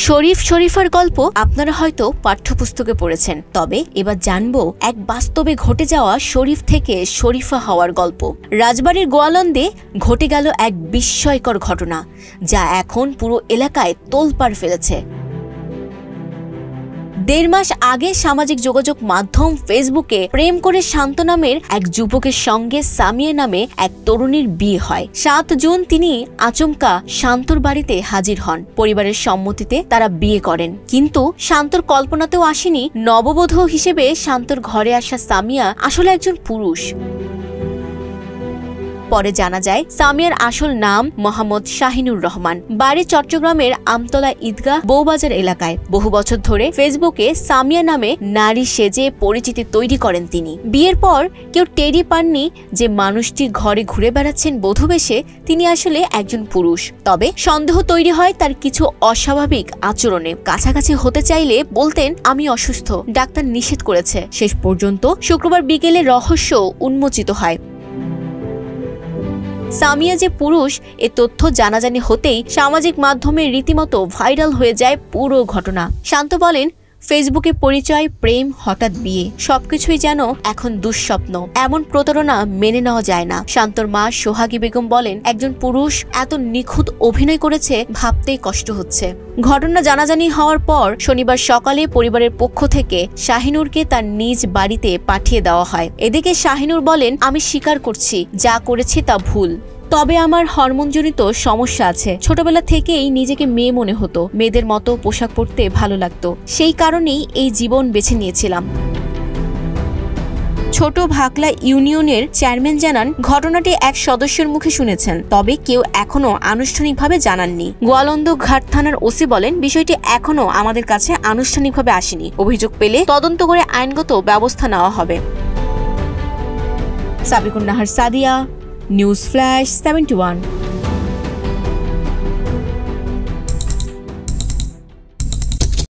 শরীফ শরীফার গল্প আপনারা হয়তো পাঠ্যপুস্তকে পড়েছেন, তবে এবার জানবো এক বাস্তবে ঘটে যাওয়া শরীফ থেকে শরীফা হওয়ার গল্প। রাজবাড়ির গোয়ালন্দে ঘটে গেল এক বিস্ময়কর ঘটনা, যা এখন পুরো এলাকায় তোলপাড় ফেলেছে। ১.৫ মাস আগে সামাজিক যোগাযোগ মাধ্যম ফেসবুকে প্রেম করে শান্ত নামের এক যুবকের সঙ্গে সামিয়া নামে এক তরুণীর বিয়ে হয়। ৭ জুন তিনি আচমকা শান্তর বাড়িতে হাজির হন। পরিবারের সম্মতিতে তারা বিয়ে করেন, কিন্তু শান্তর কল্পনাতেও আসেনি নববধূ হিসেবে শান্তর ঘরে আসা সামিয়া আসলে একজন পুরুষ। পরে জানা যায় সামিয়ার আসল নাম মোহাম্মদ শাহিনুর রহমান, বাড়ি চট্টগ্রামের আমতলা ঈদগাহ বউবাজার এলাকায়। বহু বছর ধরে ফেসবুকে সামিয়া নামে নারী সেজে পরিচিতি তৈরি করেন তিনি। বিয়ের পর কেউ টেরি পাননি যে মানুষটি ঘরে ঘুরে বেড়াচ্ছেন বধূবেশে তিনি আসলে একজন পুরুষ। তবে সন্দেহ তৈরি হয় তার কিছু অস্বাভাবিক আচরণে। কাছাকাছি হতে চাইলে বলতেন আমি অসুস্থ, ডাক্তার নিষেধ করেছে। শেষ পর্যন্ত শুক্রবার বিকেলে রহস্য উন্মোচিত হয়। সামিয়া যে পুরুষ এ তথ্য জানাজানি হতেই সামাজিক মাধ্যমে রীতিমতো ভাইরাল হয়ে যায় পুরো ঘটনা। শান্ত বলেন, ফেসবুকে পরিচয়, প্রেম, হঠাৎ বিয়ে, সবকিছুই যেন এখন দুঃস্বপ্ন। এমন প্রতারণা মেনে নেওয়া যায় না। শান্তর মা সোহাগী বেগম বলেন, একজন পুরুষ এত নিখুঁত অভিনয় করেছে ভাবতেই কষ্ট হচ্ছে। ঘটনা জানাজানি হওয়ার পর শনিবার সকালে পরিবারের পক্ষ থেকে শাহিনুরকে তার নিজ বাড়িতে পাঠিয়ে দেওয়া হয়। এদিকে শাহিনুর বলেন, আমি স্বীকার করছি যা করেছি তা ভুল, তবে আমার হরমোনজনিত সমস্যা আছে। ছোটবেলা থেকেই নিজেকে মেয়ে মনে হতো, মেয়েদের মতো পোশাক পরতে ভালো লাগতো, সেই কারণেই এই জীবন বেছে নিয়েছিলাম। ছোট ভাকলা ইউনিয়নের চেয়ারম্যান জানান, ঘটনাটি এক সদস্যের মুখে শুনেছেন, তবে কেউ এখনো আনুষ্ঠানিকভাবে জানাননি। গোয়ালন্দ ঘাট থানার ওসি বলেন, বিষয়টি এখনো আমাদের কাছে আনুষ্ঠানিকভাবে আসেনি। অভিযোগ পেলে তদন্ত করে আইনগত ব্যবস্থা নেওয়া হবে। Sabikun Nahar, Sadia, news flash 71।